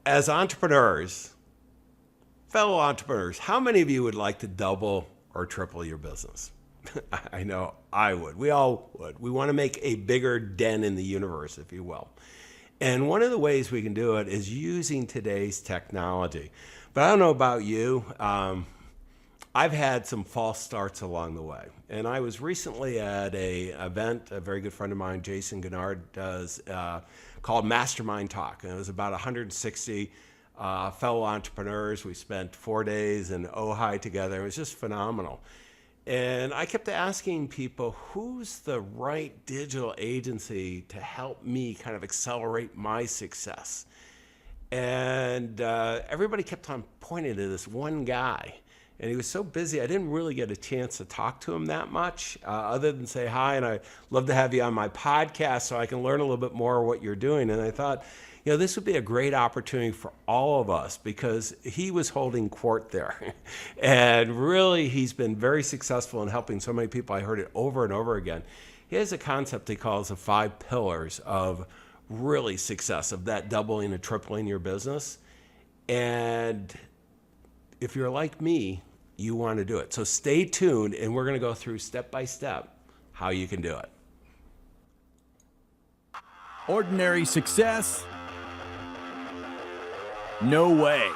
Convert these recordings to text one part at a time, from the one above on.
As entrepreneurs, fellow entrepreneurs, how many of you would like to double or triple your business? I know I would. We all would. We want to make a bigger dent in the universe, if you will. And one of the ways we can do it is using today's technology. But I don't know about you. I've had some false starts along the way. And I was recently at a event, a very good friend of mine, Jason Gennard, does, called Mastermind Talk. And it was about 160 fellow entrepreneurs. We spent 4 days in Ojai together. It was just phenomenal. And I kept asking people, who's the right digital agency to help me kind of accelerate my success? And everybody kept on pointing to this one guy. And he was so busy, I didn't really get a chance to talk to him that much, other than say hi, and I'd love to have you on my podcast so I can learn a little bit more of what you're doing. And I thought, this would be a great opportunity for all of us, because he was holding court there. And really, he's been very successful in helping so many people. I heard it over and over again. He has a concept he calls the 5 pillars of really success, of that doubling and tripling your business. And if you're like me, you want to do it. So stay tuned, and we're going to go through step by step how you can do it. Ordinary success? No way.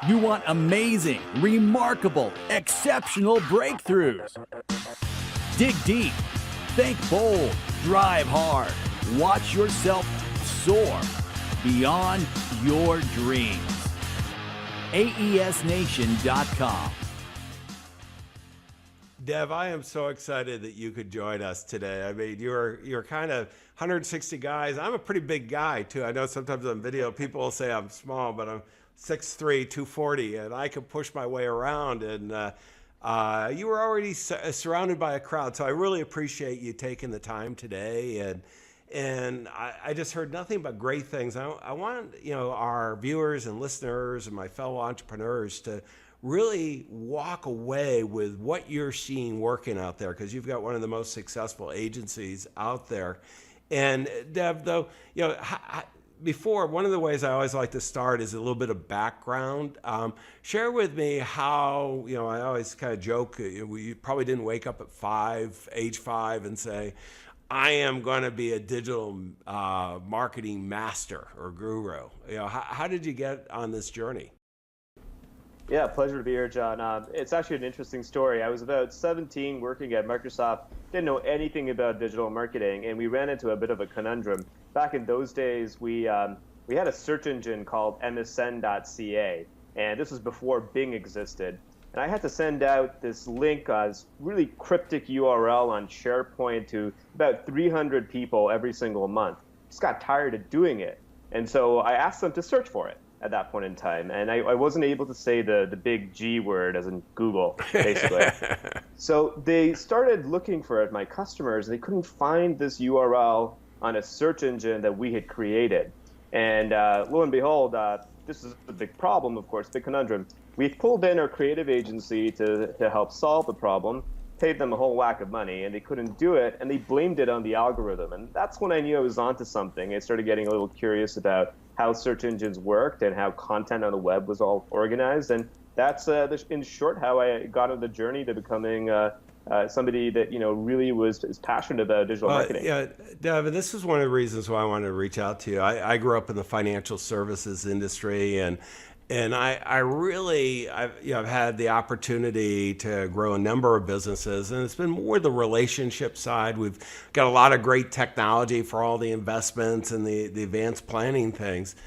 You want amazing, remarkable, exceptional breakthroughs. Dig deep, think bold, drive hard, watch yourself soar beyond your dreams. AESNation.com. Dev, I am so excited that you could join us today. I mean, you're kind of 160 guys. I'm a pretty big guy too. I know sometimes on video people will say I'm small, but I'm 6'3", 240, and I can push my way around. And you were already surrounded by a crowd, so I really appreciate you taking the time today. And I just heard nothing but great things. I want our viewers and listeners and my fellow entrepreneurs to really walk away with what you're seeing working out there, because you've got one of the most successful agencies out there. And Deb, though, before, one of the ways I always like to start is a little bit of background. Share with me how, I always kind of joke, you probably didn't wake up at age 5 and say, I am going to be a digital marketing master or guru. How did you get on this journey? Yeah, pleasure to be here, John. It's actually an interesting story. I was about 17 working at Microsoft, didn't know anything about digital marketing, and we ran into a bit of a conundrum. Back in those days, we had a search engine called msn.ca, and this was before Bing existed. And I had to send out this link, this really cryptic URL on SharePoint to about 300 people every single month. Just got tired of doing it. And so I asked them to search for it at that point in time. And I wasn't able to say the big G word, as in Google, basically. So they started looking for it, my customers. They couldn't find this URL on a search engine that we had created. And lo and behold, this is a big problem, of course, big conundrum. We pulled in our creative agency to help solve the problem, paid them a whole whack of money, and they couldn't do it, and they blamed it on the algorithm. And that's when I knew I was onto something. I started getting a little curious about how search engines worked and how content on the web was all organized. And that's, in short, how I got on the journey to becoming somebody that really is passionate about digital marketing. Yeah, Devin, this is one of the reasons why I wanted to reach out to you. I grew up in the financial services industry, and I've had the opportunity to grow a number of businesses, and it's been more the relationship side. We've got a lot of great technology for all the investments and the advanced planning things.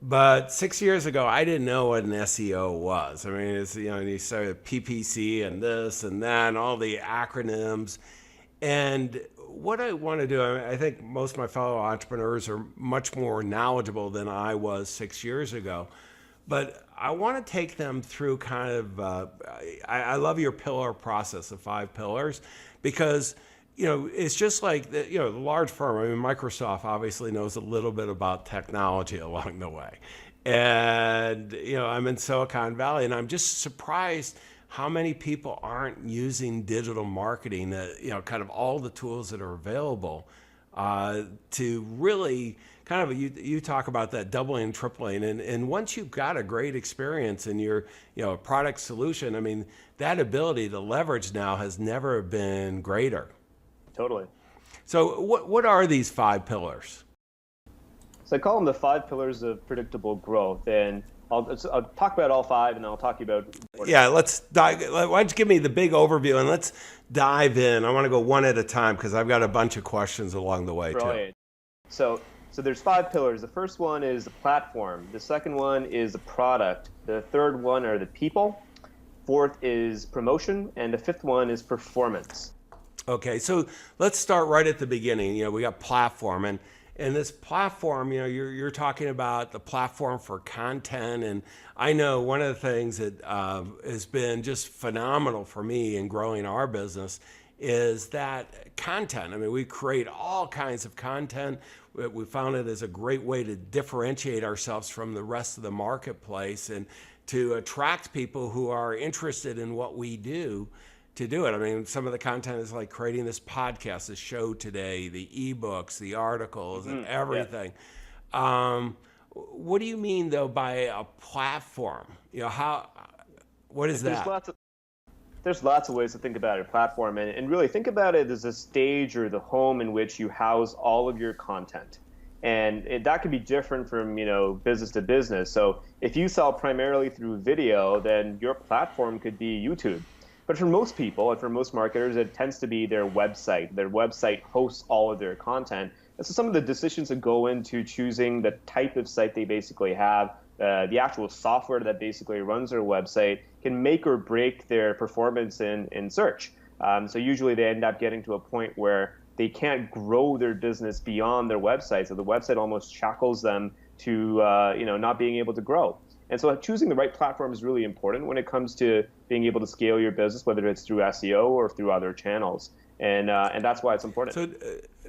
But 6 years ago, I didn't know what an SEO was. I mean, it's, you started PPC and this and that, and all the acronyms. And what I want to do, I think most of my fellow entrepreneurs are much more knowledgeable than I was 6 years ago. But I want to take them through kind of, I love your pillar process, the 5 pillars, because, it's just like, the large firm. I mean, Microsoft obviously knows a little bit about technology along the way. And, I'm in Silicon Valley, and I'm just surprised how many people aren't using digital marketing, kind of all the tools that are available. to really kind of, you talk about that doubling and tripling. And once you've got a great experience in your product solution, I mean, that ability to leverage now has never been greater. Totally. So what are these 5 pillars? So I call them the 5 pillars of predictable growth. And I'll talk about all 5, and then I'll talk to you about. Yeah, let's dive. Why don't you give me the big overview and let's dive in. I want to go one at a time because I've got a bunch of questions along the way too. So there's 5 pillars. The first one is the platform. The second one is the product. The third one are the people. Fourth is promotion, and the fifth one is performance. Okay, so let's start right at the beginning. We got platform, and this platform, you're talking about the platform for content. And I know one of the things that has been just phenomenal for me in growing our business is that content. I mean, we create all kinds of content. We found it as a great way to differentiate ourselves from the rest of the marketplace and to attract people who are interested in what we do to do it. I mean, some of the content is like creating this podcast, this show today, the ebooks, the articles, and everything. Yeah. What do you mean, though, by a platform? What is that? There's lots of ways to think about a platform, and really think about it as a stage or the home in which you house all of your content. And that could be different from business to business. So if you sell primarily through video, then your platform could be YouTube. But for most people and for most marketers, it tends to be their website. Their website hosts all of their content. And so some of the decisions that go into choosing the type of site they basically have, the actual software that basically runs their website, can make or break their performance in search. So usually they end up getting to a point where they can't grow their business beyond their website. So the website almost shackles them to not being able to grow. And so choosing the right platform is really important when it comes to being able to scale your business, whether it's through SEO or through other channels. And that's why it's important.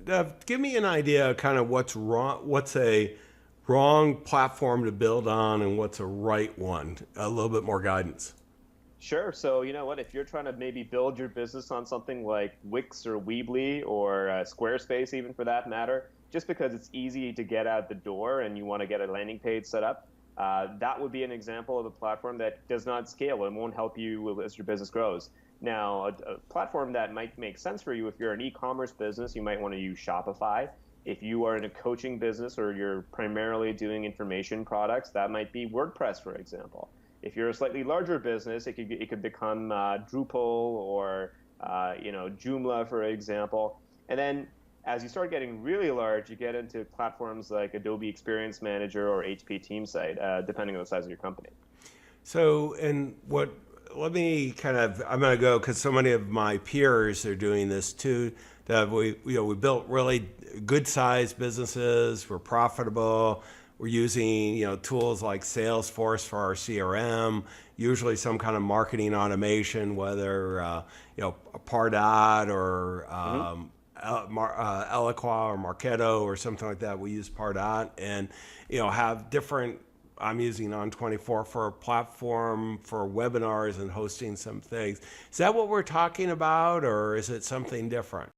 So give me an idea of kind of what's wrong, what's a wrong platform to build on and what's a right one, a little bit more guidance. Sure. So if you're trying to maybe build your business on something like Wix or Weebly or Squarespace, even for that matter, just because it's easy to get out the door and you want to get a landing page set up, that would be an example of a platform that does not scale and won't help you as your business grows. Now, a platform that might make sense for you if you're an e-commerce business, you might want to use Shopify. If you are in a coaching business or you're primarily doing information products, that might be WordPress, for example. If you're a slightly larger business, it could become Drupal or Joomla, for example. And then as you start getting really large, you get into platforms like Adobe Experience Manager or HP TeamSite, depending on the size of your company. So, let me I'm going to go, because so many of my peers are doing this too, that we built really good sized businesses, we're profitable, we're using tools like Salesforce for our CRM, usually some kind of marketing automation, whether Pardot or Eloqua or Marketo or something like that. We use Pardot and have different. I'm using On24 for a platform for webinars and hosting some things. Is that what we're talking about, or is it something different?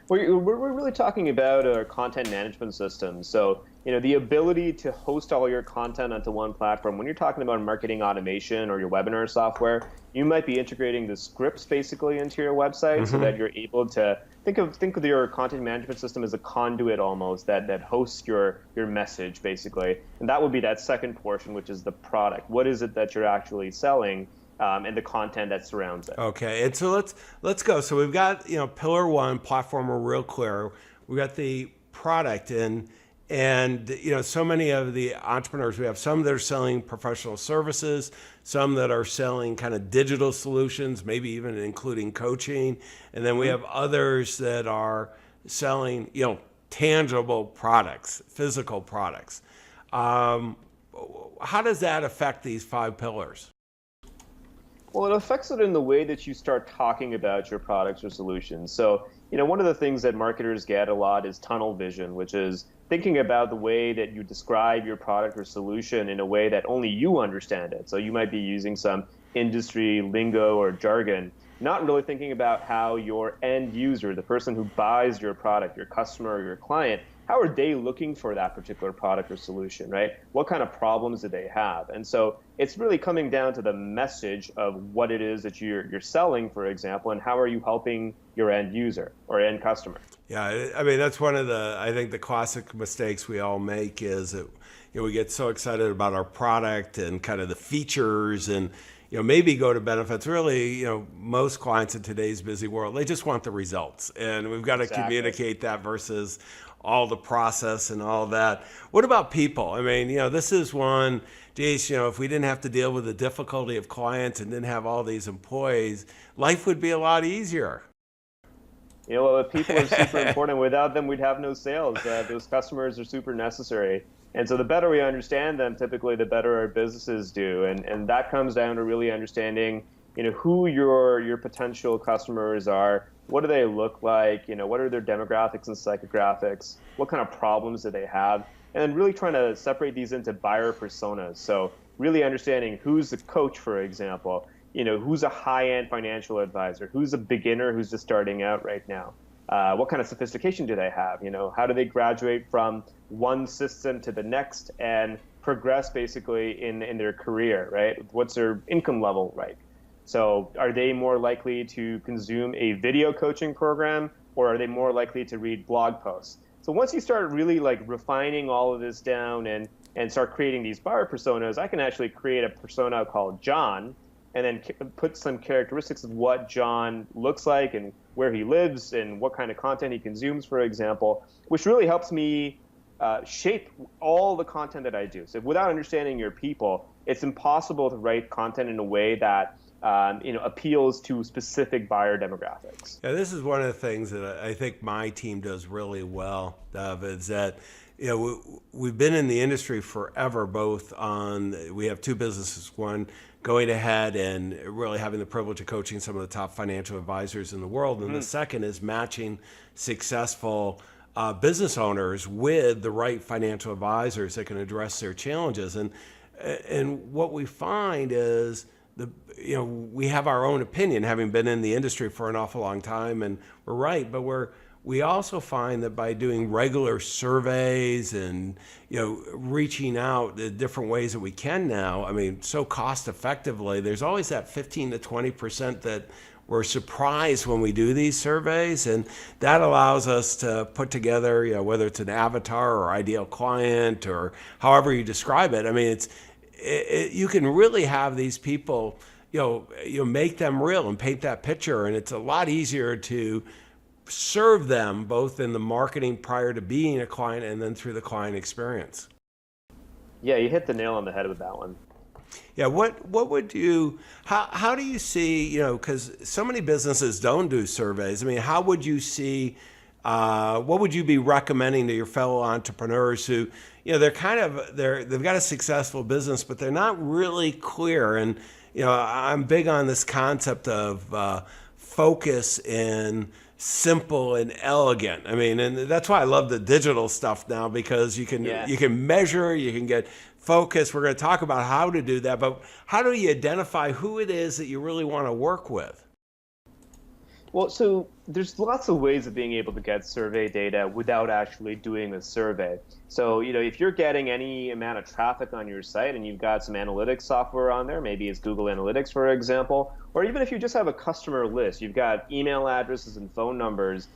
We're really talking about a content management system. So, the ability to host all your content onto one platform. When you're talking about marketing automation or your webinar software, you might be integrating the scripts basically into your website so that you're able to think of your content management system as a conduit almost that hosts your message basically. And that would be that second portion, which is the product. What is it that you're actually selling? And the content that surrounds it. Okay, and so let's go. So we've got pillar one, platform, we're real clear. We got the product, and so many of the entrepreneurs, we have some that are selling professional services, some that are selling kind of digital solutions, maybe even including coaching, and then we have others that are selling tangible products, physical products. How does that affect these 5 pillars? Well, it affects it in the way that you start talking about your products or solutions. So, one of the things that marketers get a lot is tunnel vision, which is thinking about the way that you describe your product or solution in a way that only you understand it. So you might be using some industry lingo or jargon. not really thinking about how your end user, the person who buys your product, your customer or your client, how are they looking for that particular product or solution, right? What kind of problems do they have? And so it's really coming down to the message of what it is that you're selling, for example, and how are you helping your end user or end customer. Yeah, I mean, that's one of the, I think the classic mistakes we all make is that, we get so excited about our product and kind of the features and, maybe go to benefits. Really, most clients in today's busy world, they just want the results. And we've got to communicate that versus all the process and all that. What about people? I mean, this is one, geez, if we didn't have to deal with the difficulty of clients and didn't have all these employees, life would be a lot easier. Well, people are super important. Without them, we'd have no sales. Those customers are super necessary. And so the better we understand them, typically the better our businesses do. And that comes down to really understanding, who your potential customers are, what do they look like, what are their demographics and psychographics, what kind of problems do they have, and then really trying to separate these into buyer personas. So really understanding who's the coach, for example, who's a high-end financial advisor, who's a beginner who's just starting out right now. What kind of sophistication do they have? How do they graduate from one system to the next and progress basically in their career, right? What's their income level like? So are they more likely to consume a video coaching program, or are they more likely to read blog posts? So once you start really refining all of this down and start creating these buyer personas, I can actually create a persona called John, and then put some characteristics of what John looks like and where he lives and what kind of content he consumes, for example, which really helps me shape all the content that I do. So without understanding your people, it's impossible to write content in a way that appeals to specific buyer demographics. Yeah, this is one of the things that I think my team does really well, Dov, is that we've been in the industry forever, we have two businesses, one going ahead and really having the privilege of coaching some of the top financial advisors in the world. And the second is matching successful business owners with the right financial advisors that can address their challenges. And what we find is we have our own opinion, having been in the industry for an awful long time, and we're right, but we also find that by doing regular surveys and reaching out the different ways that we can now, I mean, so cost effectively, there's always that 15 to 20% that we're surprised when we do these surveys, and that allows us to put together, whether it's an avatar or ideal client or however you describe it. I mean, you can really have these people, make them real and paint that picture, and it's a lot easier to serve them both in the marketing prior to being a client and then through the client experience. Yeah, you hit the nail on the head with that one. Yeah, what would you, how do you see, because so many businesses don't do surveys. I mean, how would you see, what would you be recommending to your fellow entrepreneurs who, they've got a successful business, but they're not really clear. And, I'm big on this concept of focus and simple and elegant. I mean, and that's why I love the digital stuff now, because you can measure, you can get focus. We're going to talk about how to do that, but how do you identify who it is that you really want to work with? Well, so there's lots of ways of being able to get survey data without actually doing the survey. So, if you're getting any amount of traffic on your site and you've got some analytics software on there, maybe it's Google Analytics, for example, or even if you just have a customer list, you've got email addresses and phone numbers,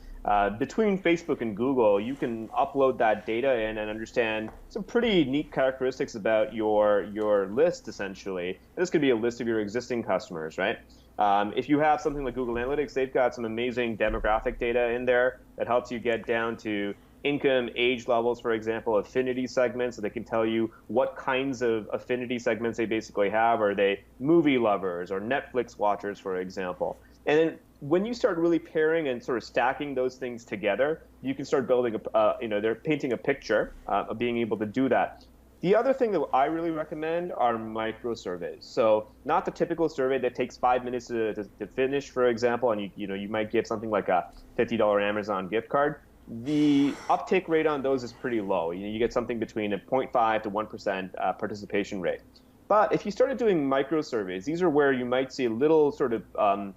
between Facebook and Google, you can upload that data in and understand some pretty neat characteristics about your list, essentially. This could be a list of your existing customers, right? If you have something like Google Analytics, they've got some amazing demographic data in there that helps you get down to income, age levels, for example, affinity segments, so they can tell you what kinds of affinity segments they basically have. Are they movie lovers or Netflix watchers, for example? And then when you start really pairing and sort of stacking those things together, you can start building they're painting a picture of being able to do that. The other thing that I really recommend are micro surveys. So not the typical survey that takes 5 minutes to finish, for example, and you might give something like a $50 Amazon gift card. The uptake rate on those is pretty low. You get something between a 0.5 to 1% participation rate. But if you started doing micro surveys, these are where you might see a little sort of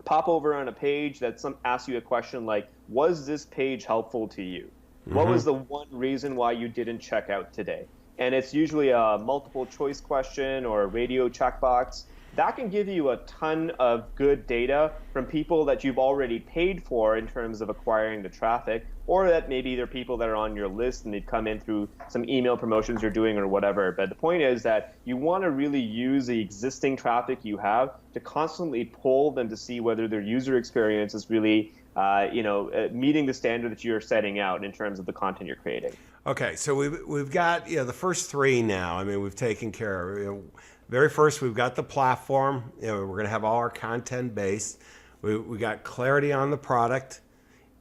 pop over on a page that asks you a question like, was this page helpful to you? What was the one reason why you didn't check out today? And it's usually a multiple choice question or a radio checkbox. That can give you a ton of good data from people that you've already paid for in terms of acquiring the traffic, or that maybe they're people that are on your list and they've come in through some email promotions you're doing or whatever. But the point is that you want to really use the existing traffic you have to constantly poll them to see whether their user experience is really meeting the standard that you're setting out in terms of the content you're creating. Okay, so we've got the first three now. I mean, we've taken care of. Very first, we've got the platform. We're going to have all our content based. We got clarity on the product,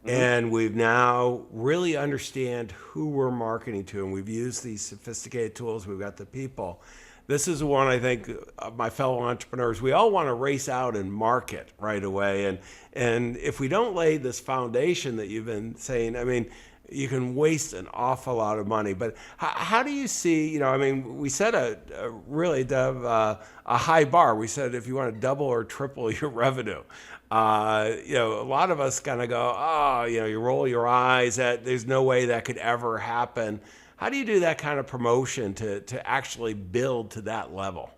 and we've now really understand who we're marketing to, and we've used these sophisticated tools. We've got the people. This is one I think my fellow entrepreneurs, we all want to race out and market right away. And if we don't lay this foundation that you've been saying, I mean, you can waste an awful lot of money. But how do you see, we set a high bar. We said if you want to double or triple your revenue, a lot of us kind of go, you roll your eyes at, there's no way that could ever happen. How do you do that kind of promotion to actually build to that level?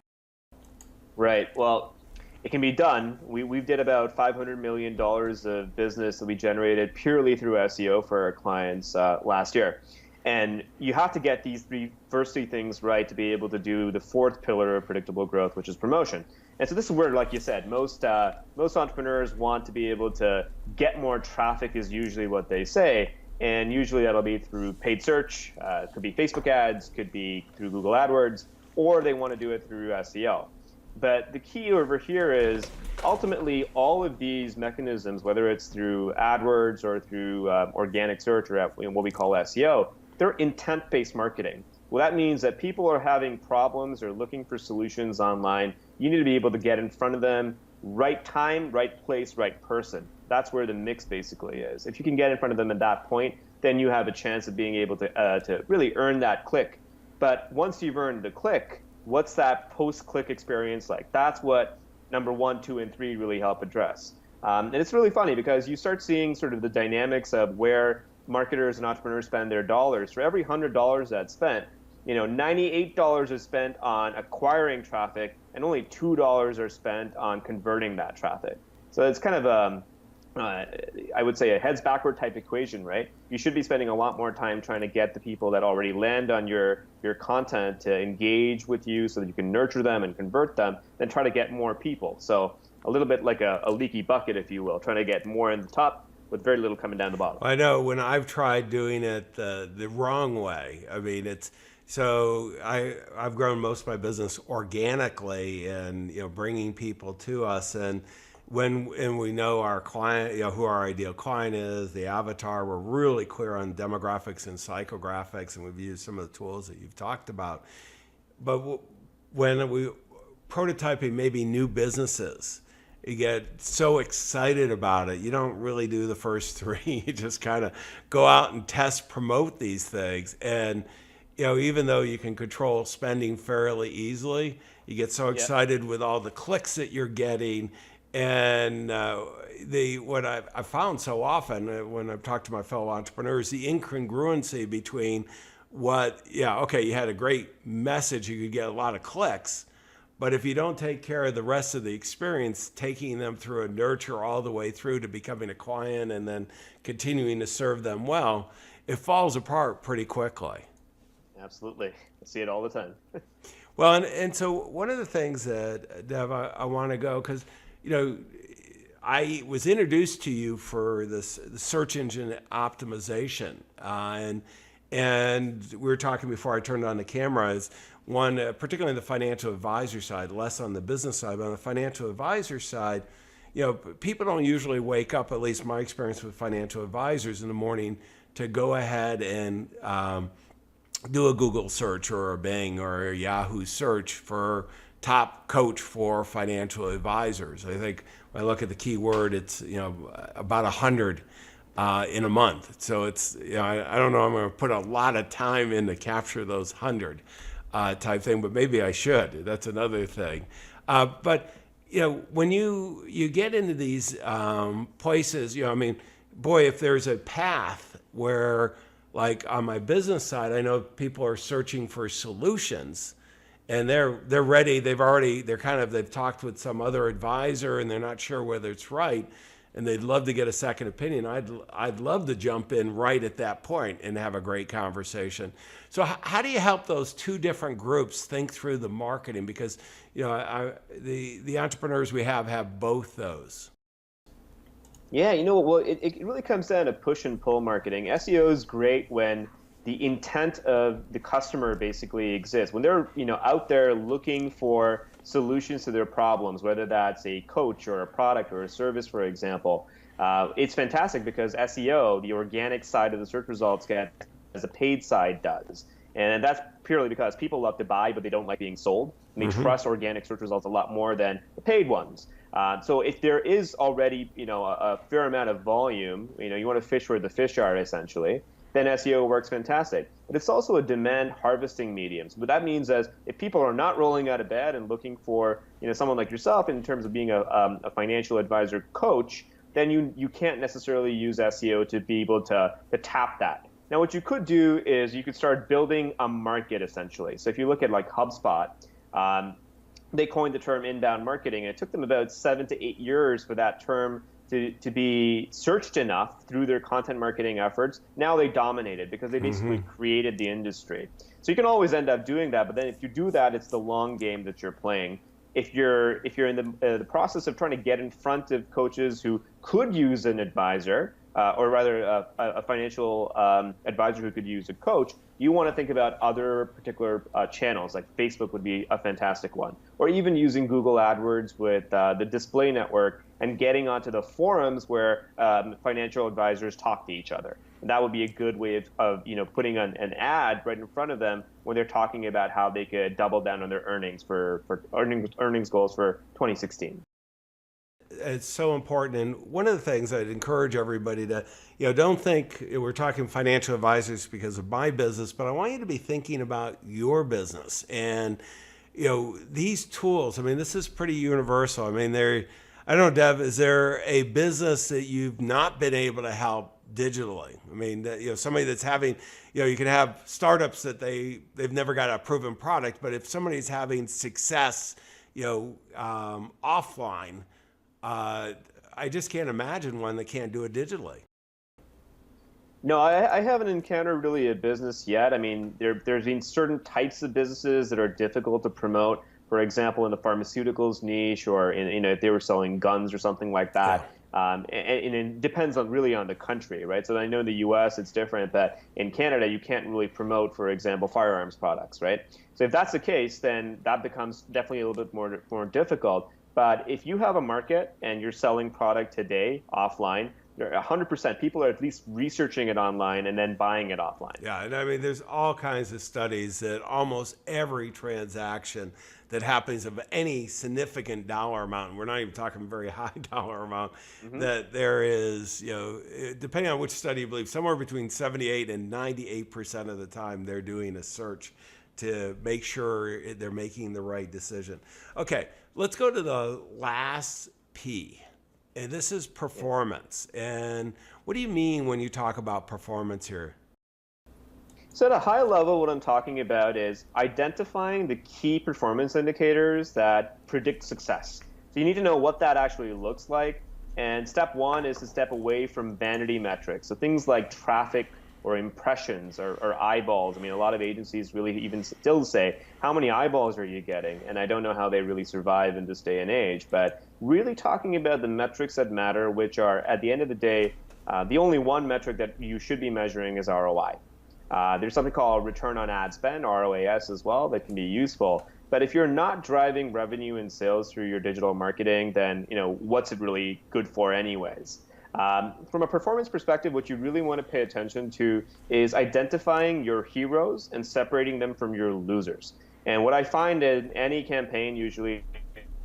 Right. Well, it can be done. We did about $500 million of business that we generated purely through SEO for our clients last year. And you have to get these first three things right to be able to do the fourth pillar of predictable growth, which is promotion. And so this is where, like you said, most entrepreneurs want to be able to get more traffic is usually what they say. And usually that'll be through paid search, could be Facebook ads, could be through Google AdWords, or they want to do it through SEO. But the key over here is ultimately all of these mechanisms, whether it's through AdWords or through organic search or what we call SEO, they're intent-based marketing. Well, that means that people are having problems or looking for solutions online. You need to be able to get in front of them, right time, right place, right person. That's where the mix basically is. If you can get in front of them at that point, then you have a chance of being able to really earn that click. But once you've earned the click, what's that post-click experience like? That's what number 1, 2, and 3 really help address. And it's really funny because you start seeing sort of the dynamics of where marketers and entrepreneurs spend their dollars. For every $100 that's spent, $98 is spent on acquiring traffic, and only $2 are spent on converting that traffic. So it's kind of I would say a heads backward type equation, right? You should be spending a lot more time trying to get the people that already land on your content to engage with you so that you can nurture them and convert them, than try to get more people. So a little bit like a leaky bucket, if you will, trying to get more in the top with very little coming down the bottom. I know when I've tried doing it the wrong way, I mean, I've grown most of my business organically and, bringing people to us. And we know our client, who our ideal client is, the avatar, we're really clear on demographics and psychographics, and we've used some of the tools that you've talked about. But when we prototyping maybe new businesses, you get so excited about it. You don't really do the first three. You just kind of go out and promote these things. And, even though you can control spending fairly easily, you get so excited with all the clicks that you're getting. And what I've found so often when I've talked to my fellow entrepreneurs, the incongruency between you had a great message, you could get a lot of clicks, but if you don't take care of the rest of the experience, taking them through a nurture all the way through to becoming a client and then continuing to serve them well, it falls apart pretty quickly. Absolutely. I see it all the time. Well, and so one of the things that, Dev, I want to go, because I was introduced to you for the search engine optimization, and we were talking before I turned on the camera. Is one, particularly on the financial advisor side, less on the business side, but on the financial advisor side, people don't usually wake up, at least my experience with financial advisors, in the morning to go ahead and do a Google search or a Bing or a Yahoo search for top coach for financial advisors. I think when I look at the keyword, it's about 100 in a month. So it's I don't know. I'm going to put a lot of time in to capture those 100 type thing, but maybe I should. That's another thing. But when you get into these places, I mean, boy, if there's a path where, like on my business side, I know people are searching for solutions, and they're ready. They've talked with some other advisor, and they're not sure whether it's right, and they'd love to get a second opinion. I'd love to jump in right at that point and have a great conversation. So how do you help those two different groups think through the marketing? Because the entrepreneurs we have both those. Yeah, well, it really comes down to push and pull marketing. SEO is great when the intent of the customer basically exists. When they're out there looking for solutions to their problems, whether that's a coach or a product or a service, for example, it's fantastic because SEO, the organic side of the search results, get as the paid side does. And that's purely because people love to buy, but they don't like being sold. And they trust organic search results a lot more than the paid ones. So if there is already, a fair amount of volume, you want to fish where the fish are, essentially, then SEO works fantastic. But it's also a demand harvesting medium. So what that means is if people are not rolling out of bed and looking for, someone like yourself in terms of being a financial advisor coach, then you can't necessarily use SEO to be able to tap that. Now, what you could do is you could start building a market, essentially. So if you look at like HubSpot, they coined the term inbound marketing, and it took them about 7 to 8 years for that term to be searched enough through their content marketing efforts. Now they dominated because they basically created the industry. So you can always end up doing that, but then if you do that, it's the long game that you're playing. If you're in the process of trying to get in front of coaches who could use an advisor, or rather a financial advisor who could use a coach, you want to think about other particular channels, like Facebook would be a fantastic one, or even using Google AdWords with the display network and getting onto the forums where financial advisors talk to each other. And that would be a good way of putting an ad right in front of them when they're talking about how they could double down on their earnings for earnings goals for 2016. It's so important. And one of the things I'd encourage everybody to, don't think we're talking financial advisors because of my business, but I want you to be thinking about your business. And, these tools, I mean, this is pretty universal. I mean, I don't know, Dev, is there a business that you've not been able to help digitally? I mean, somebody that's having, you can have startups that they've never got a proven product, but if somebody's having success, offline, I just can't imagine one that can't do it digitally. No, I haven't encountered really a business yet. I mean, there's been certain types of businesses that are difficult to promote. For example, in the pharmaceuticals niche, or if they were selling guns or something like that. Yeah. And it depends really on the country, right? So I know in the U.S. it's different, but in Canada you can't really promote, for example, firearms products, right? So if that's the case, then that becomes definitely a little bit more difficult. But if you have a market and you're selling product today offline, 100% people are at least researching it online and then buying it offline. Yeah, and I mean, there's all kinds of studies that almost every transaction that happens of any significant dollar amount, and we're not even talking very high dollar amount, that there is, depending on which study you believe, somewhere between 78 and 98% of the time they're doing a search to make sure they're making the right decision. Okay, let's go to the last P. And this is performance. And what do you mean when you talk about performance here? So at a high level, what I'm talking about is identifying the key performance indicators that predict success. So you need to know what that actually looks like. And step one is to step away from vanity metrics. So things like traffic or impressions or eyeballs. I mean, a lot of agencies really even still say, how many eyeballs are you getting? And I don't know how they really survive in this day and age, but really talking about the metrics that matter, which are, at the end of the day, the only one metric that you should be measuring is ROI. There's something called return on ad spend, ROAS as well, that can be useful. But if you're not driving revenue and sales through your digital marketing, then what's it really good for anyways? From a performance perspective, what you really want to pay attention to is identifying your heroes and separating them from your losers. And what I find in any campaign usually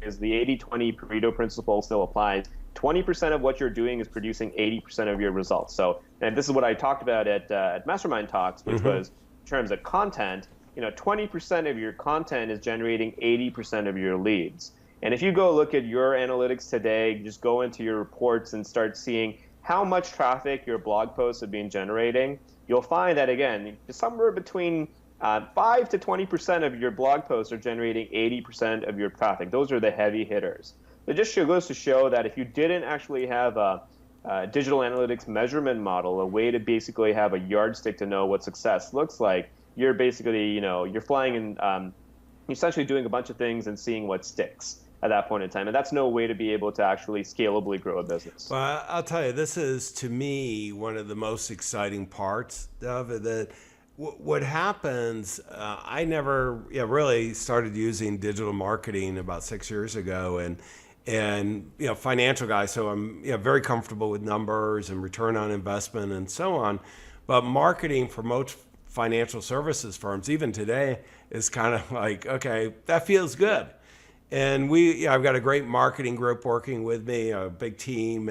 is the 80-20 Pareto principle still applies. 20% of what you're doing is producing 80% of your results. So, and this is what I talked about at Mastermind Talks, which was in terms of content, 20% of your content is generating 80% of your leads. And if you go look at your analytics today, just go into your reports and start seeing how much traffic your blog posts have been generating, you'll find that, again, somewhere between 5 to 20% of your blog posts are generating 80% of your traffic. Those are the heavy hitters. It just goes to show that if you didn't actually have a digital analytics measurement model, a way to basically have a yardstick to know what success looks like, you're basically, you're flying and essentially doing a bunch of things and seeing what sticks at that point in time. And that's no way to be able to actually scalably grow a business. Well, I'll tell you, this is, to me, one of the most exciting parts of it. That what happens, I never really started using digital marketing about 6 years ago, and financial guy, so I'm very comfortable with numbers and return on investment and so on. But marketing for most financial services firms, even today, is kind of like, okay, that feels good. And I've got a great marketing group working with me, a big team,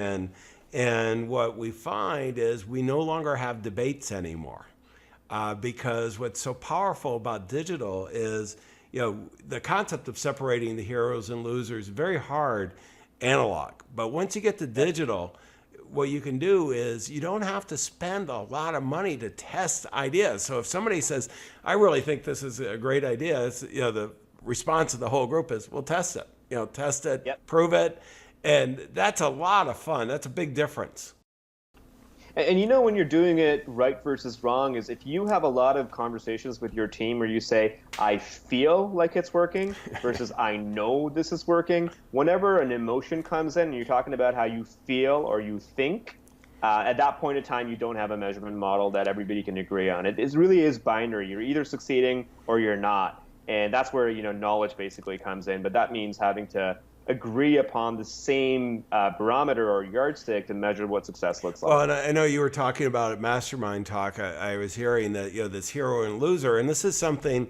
and what we find is we no longer have debates anymore, because what's so powerful about digital is, the concept of separating the heroes and losers, very hard analog. But once you get to digital, what you can do is you don't have to spend a lot of money to test ideas. So if somebody says, I really think this is a great idea, it's, the response of the whole group is, well, test it, test it, Yep. prove it. And that's a lot of fun. That's a big difference. And when you're doing it right versus wrong is if you have a lot of conversations with your team where you say, I feel like it's working versus I know this is working. Whenever an emotion comes in and you're talking about how you feel or you think, at that point in time, you don't have a measurement model that everybody can agree on. It really is binary. You're either succeeding or you're not. And that's where, knowledge basically comes in. But that means having to agree upon the same barometer or yardstick to measure what success looks like. Well, and I know you were talking about at Mastermind Talk, I was hearing that, this hero and loser, and this is something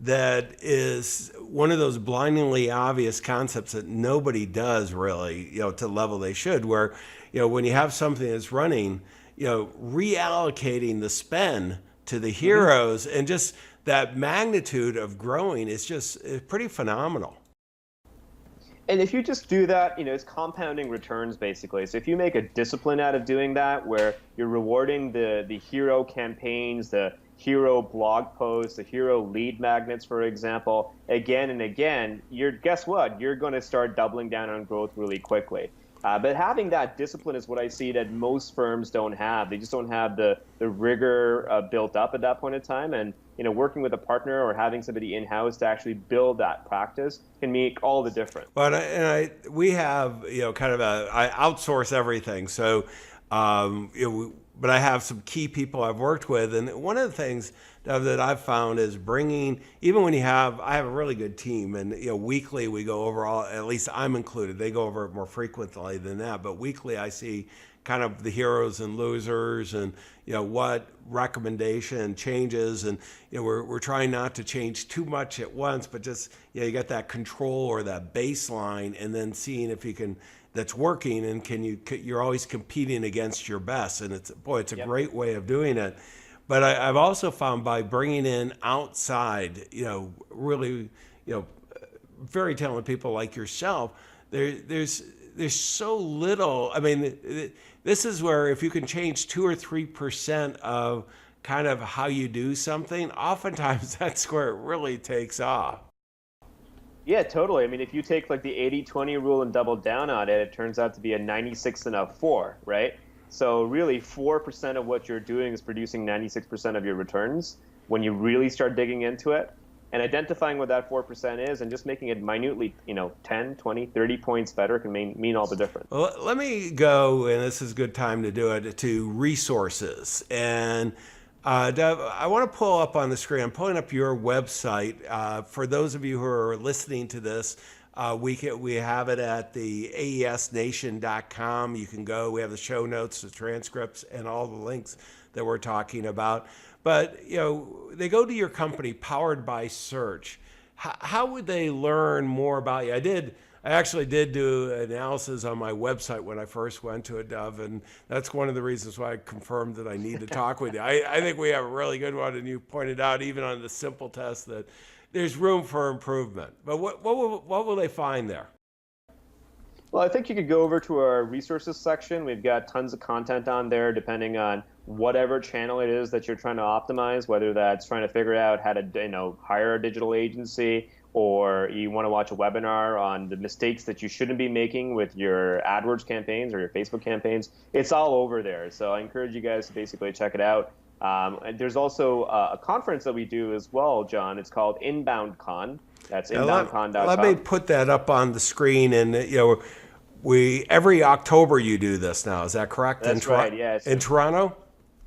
that is one of those blindingly obvious concepts that nobody does really, to the level they should, where, when you have something that's running, reallocating the spend to the heroes and just that magnitude of growing is just pretty phenomenal. And if you just do that, it's compounding returns basically. So if you make a discipline out of doing that, where you're rewarding the hero campaigns, the hero blog posts, the hero lead magnets, for example, again and again, guess what? You're going to start doubling down on growth really quickly. But having that discipline is what I see that most firms don't have. They just don't have the rigor built up at that point in time. And working with a partner or having somebody in-house to actually build that practice can make all the difference. But we have kind of I outsource everything. So, but I have some key people I've worked with, and one of the things that I've found is bringing, even when I have a really good team, and weekly we go over all, at least I'm included. They go over it more frequently than that, but weekly I see kind of the heroes and losers, and what recommendation changes, and we're trying not to change too much at once, but just you got that control or that baseline, and then seeing if you can, that's working, and you're always competing against your best, and it's a Yep. great way of doing it. But I've also found by bringing in outside, really, very talented people like yourself, there's so little. I mean, this is where if you can change 2 or 3% of kind of how you do something, oftentimes that's where it really takes off. Yeah, totally. I mean, if you take like the 80-20 rule and double down on it, it turns out to be a 96 and a 4, right? So really 4% of what you're doing is producing 96% of your returns when you really start digging into it. And identifying what that 4% is and just making it minutely, 10, 20, 30 points better can mean all the difference. Well, let me go, and this is a good time to do it, to resources. And Dev, I want to pull up on the screen, I'm pulling up your website. For those of you who are listening to this, we have it at the aesnation.com. You can go, we have the show notes, the transcripts, and all the links that we're talking about. But, they go to your company, Powered by Search. How would they learn more about you? I actually did do analysis on my website when I first went to it, Dov, and that's one of the reasons why I confirmed that I need to talk with you. I think we have a really good one, and you pointed out even on the simple test that there's room for improvement. But what will they find there? Well, I think you could go over to our resources section. We've got tons of content on there, depending on whatever channel it is that you're trying to optimize, whether that's trying to figure out how to, hire a digital agency, or you want to watch a webinar on the mistakes that you shouldn't be making with your AdWords campaigns or your Facebook campaigns. It's all over there. So I encourage you guys to basically check it out. And there's also a conference that we do as well, John. It's called Inbound Con. That's inboundcon.com. Let me put that up on the screen. And we every October you do this now. Is that correct? That's right. Yeah. In Toronto.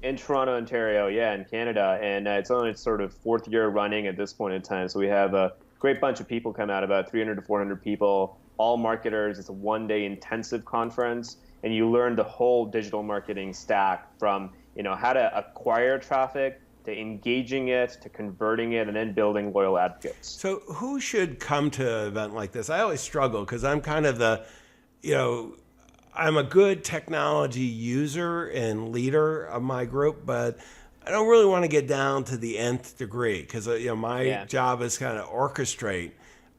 In Toronto, Ontario, yeah, in Canada, and it's on its sort of 4th year running at this point in time. So we have a great bunch of people come out, about 300 to 400 people, all marketers. It's a one-day intensive conference, and you learn the whole digital marketing stack from how to acquire traffic, to engaging it, to converting it, and then building loyal advocates. So who should come to an event like this? I always struggle because I'm kind of I'm a good technology user and leader of my group, but I don't really want to get down to the nth degree because my job is kind of orchestrate.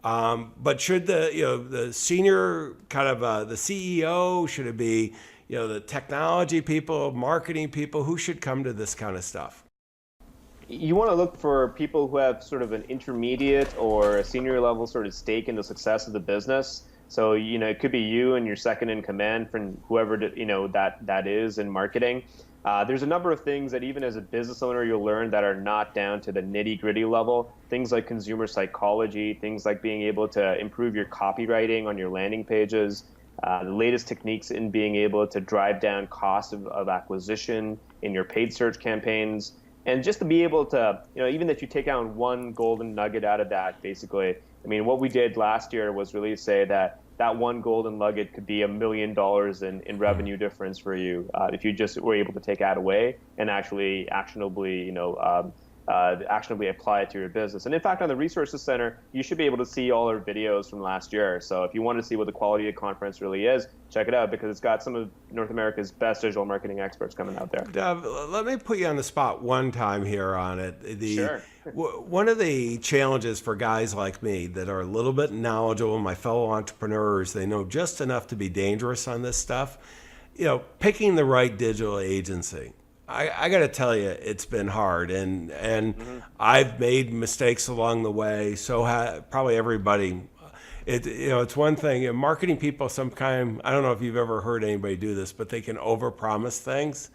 But should the senior kind of the CEO, should it be the technology people, marketing people, who should come to this kind of stuff? You want to look for people who have sort of an intermediate or a senior level sort of stake in the success of the business. So, it could be you and your second in command from whoever, that is in marketing. There's a number of things that even as a business owner, you'll learn that are not down to the nitty gritty level. Things like consumer psychology, things like being able to improve your copywriting on your landing pages, the latest techniques in being able to drive down cost of acquisition in your paid search campaigns. And just to be able to, even if you take out one golden nugget out of that, basically, what we did last year was really say that one golden nugget could be $1 million in revenue difference for you if you just were able to take that away and actually actionably apply it to your business. And in fact, on the Resources Center, you should be able to see all our videos from last year. So if you want to see what the quality of conference really is, check it out because it's got some of North America's best digital marketing experts coming out there. Let me put you on the spot one time here on it. Sure. One of the challenges for guys like me that are a little bit knowledgeable, my fellow entrepreneurs, they know just enough to be dangerous on this stuff, picking the right digital agency. I got to tell you, it's been hard, and I've made mistakes along the way. So probably everybody. It's one thing. Marketing people, sometimes I don't know if you've ever heard anybody do this, but they can overpromise things.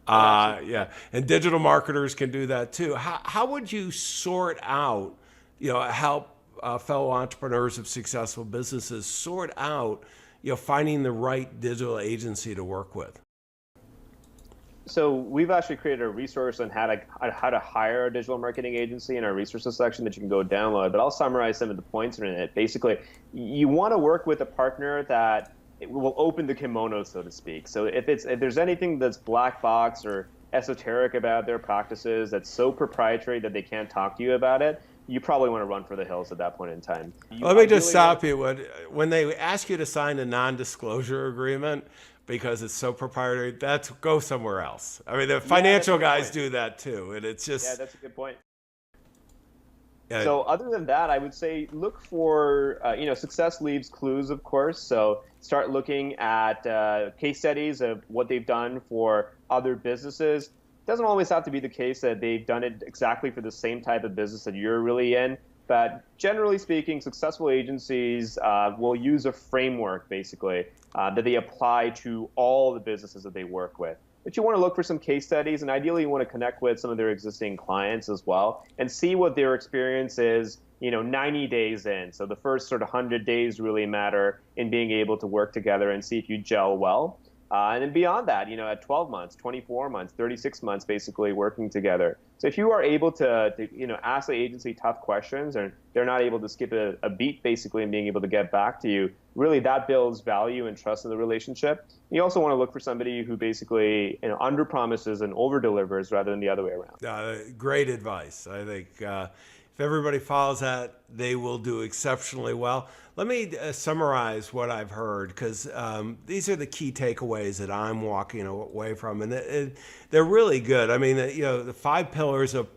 And digital marketers can do that too. How would you sort out, help fellow entrepreneurs of successful businesses sort out, finding the right digital agency to work with? So we've actually created a resource on how to hire a digital marketing agency in our resources section that you can go download. But I'll summarize some of the points in it. Basically, you want to work with a partner that will open the kimono, so to speak. So if there's anything that's black box or esoteric about their practices that's so proprietary that they can't talk to you about it, you probably want to run for the hills at that point in time. Let me just stop you. When they ask you to sign a non-disclosure agreement, because it's so proprietary, go somewhere else. The financial guys do that too, and it's just... Yeah, that's a good point. So other than that, I would say look for, success leaves clues, of course. So start looking at case studies of what they've done for other businesses. It doesn't always have to be the case that they've done it exactly for the same type of business that you're really in. But generally speaking, successful agencies will use a framework, basically, that they apply to all the businesses that they work with. But you want to look for some case studies, and ideally you want to connect with some of their existing clients as well and see what their experience is, 90 days in. So the first sort of 100 days really matter in being able to work together and see if you gel well. And then beyond that, at 12 months, 24 months, 36 months, basically working together. So if you are able to ask the agency tough questions and they're not able to skip a beat, basically, and being able to get back to you, really that builds value and trust in the relationship. You also want to look for somebody who basically under promises and over delivers rather than the other way around. Great advice. I think if everybody follows that, they will do exceptionally well. Let me summarize what I've heard, because these are the key takeaways that I'm walking away from, and they're really good. The 5 pillars of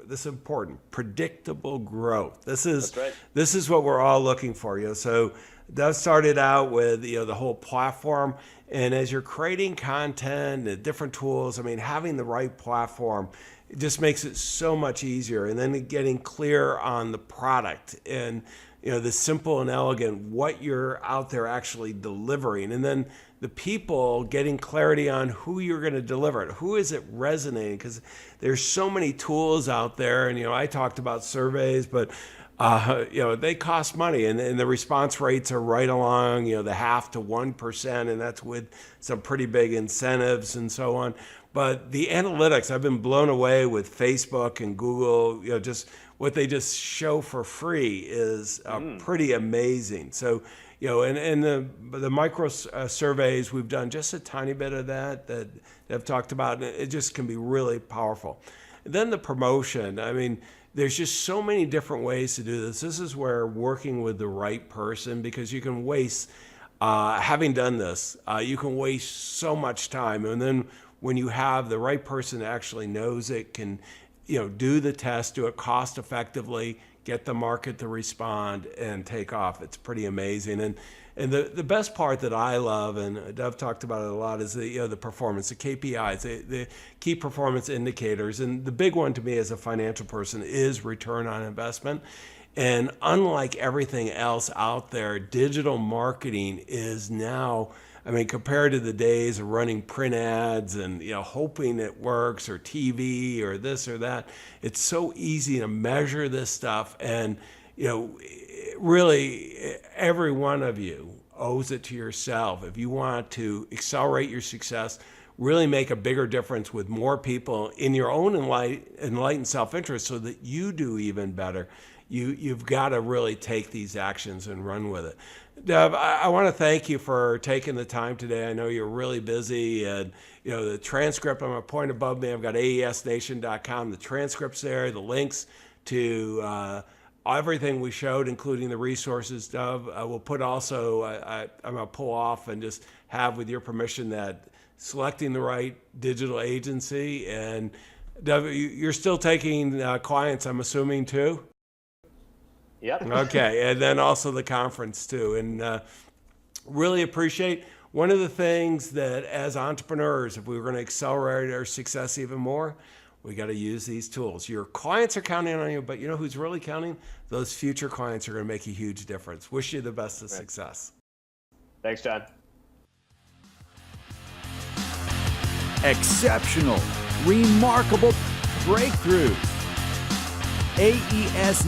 this is important: predictable growth. This is what we're all looking for. So Doug started out with the whole platform, and as you're creating content and different tools, I mean, having the right platform, it just makes it so much easier. And then getting clear on the product and the simple and elegant, what you're out there actually delivering. And then the people getting clarity on who you're going to deliver it. Who is it resonating? Because there's so many tools out there. And, I talked about surveys, but, they cost money, and the response rates are right along, the 0.5% to 1%. And that's with some pretty big incentives and so on. But the analytics, I've been blown away with Facebook and Google, just what they just show for free is pretty amazing. So, and the micro surveys, we've done just a tiny bit of that I've talked about. And it just can be really powerful. And then the promotion, I mean, there's just so many different ways to do this. This is where working with the right person, because you can waste, having done this, you can waste so much time. And then when you have the right person that actually knows it, can do the test, do it cost effectively, get the market to respond, and take off. It's pretty amazing. And the best part that I love, and Dov talked about it a lot, is the performance, the KPIs, the key performance indicators. And the big one to me as a financial person is return on investment. And unlike everything else out there, digital marketing is now, I mean, compared to the days of running print ads and hoping it works, or TV or this or that, it's so easy to measure this stuff. And really, every one of you owes it to yourself. If you want to accelerate your success, really make a bigger difference with more people in your own enlightened self-interest, so that you do even better, you've got to really take these actions and run with it. Dov, I want to thank you for taking the time today. I know you're really busy, and the transcript, I'm going to point above me, I've got aesnation.com, the transcript's there, the links to everything we showed, including the resources. Dov, we'll put also, I'm going to pull off and just have, with your permission, that selecting the right digital agency. And Dov, you're still taking clients, I'm assuming, too? Yep. Okay, and then also the conference too. And really appreciate, one of the things that as entrepreneurs, if we were going to accelerate our success even more, we got to use these tools. Your clients are counting on you, but you know who's really counting? Those future clients are going to make a huge difference. Wish you the best of success. Thanks, John. Exceptional, remarkable breakthroughs. aesnation.com